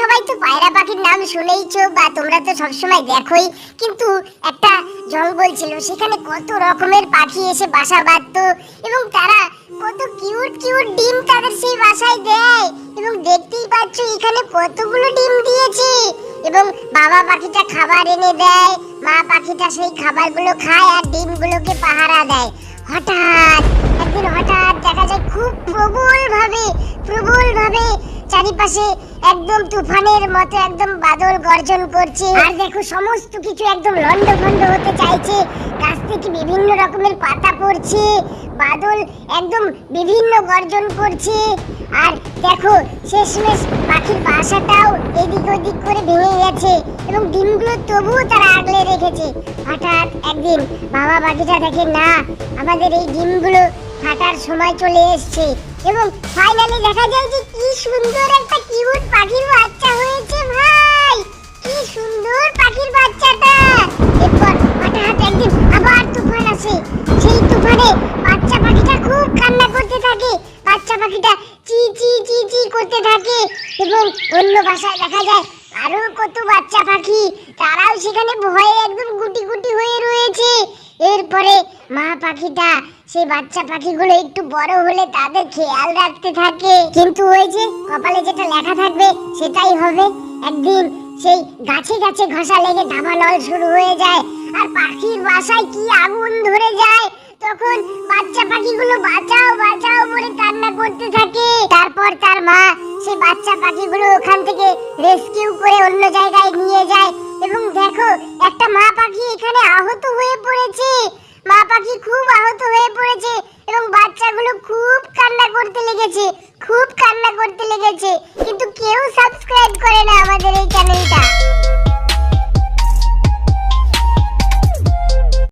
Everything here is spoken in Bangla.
সবাই তো পায়রা পাখির নাম শুনেইছো বা তোমরা তো সবসময় দেখোই, কিন্তু একটা জঙ্গল ছিল, সেখানে কত রকমের পাখি এসে বাসা বাঁধতো এবং তারা কত কিউট কিউট ডিম তাদের সেই বাসায় দেয়। এবং দেখতেই পাচ্ছ এখানে কতগুলো ডিম দিয়েছে এবং বাবা পাখিটা খাবার এনে দেয়, মা পাখিটা সেই খাবারগুলো খায় আর ডিমগুলোকে পাহারা দেয়। একদিন হঠাৎ দেখা যায় খুব প্রবল ভাবে চারিপাশে একদম তুফানের মতো একদম বাদল গর্জন করছে। আর দেখো সমস্ত কিছু একদম লন্ডভন্ড হতে চাইছে, গাছ থেকে বিভিন্ন রকমের পাতা পড়ছে, বাদল একদম বিভিন্ন গর্জন করছে। আর দেখো শেষমেশ পাখির বাসাটাও এদিক ওদিক করে ভেঙে গেছে এবং ডিমগুলো তবুও তারা আগলে রেখেছে। হঠাৎ একদিন বাবা পাখিটা দেখে না, আমাদের এই ডিমগুলো ফাটার সময় চলে এসেছে এবং ফাইনালি দেখা যায় যে কি সুন্দর একটা কিউট পাখির বাচ্চা হয়েছে। ভাই কি সুন্দর পাখির বাচ্চাটা। এরপর হঠাৎ একদিন আবার তুফান আসে, সেই তুফানে বাচ্চা পাখিটা খুব কান্না করতে থাকে, বাচ্চা পাখিটা চি চি চি চি করতে থাকে এবং অন্য বাসায় দেখা যায় আরো কত বাচ্চা পাখি, তারাও সেখানে ভয়ে একদম গুটি গুটি হয়ে রয়েছে। এরপরে মা পাখিটা সেই বাচ্চা পাখিগুলো একটু বড় হলে তাদের খেয়াল রাখতে থাকে, কিন্তু ওই যে কপালে যেটা লেখা থাকবে সেটাই হবে। একদিন সেই গাছে গাছে ঘষা লেগে দাবানল শুরু হয়ে যায় আর পাখির বাসায় কি আগুন ধরে যায়। তখন বাচ্চা পাখিগুলো বাঁচাও বাঁচাও বলে কান্না করতে থাকে। তারপর তার মা সেই বাচ্চা পাখিগুলো ওখান থেকে রেস্কিউ করে অন্য জায়গায় নিয়ে যায় এবং দেখো একটা মা পাখি এখানে আহত হয়ে পড়েছে। মা পাখি খুব আহত হয়ে পড়েছে এবং বাচ্চাগুলো খুব কান্না করতে লেগেছে, কিন্তু কেউ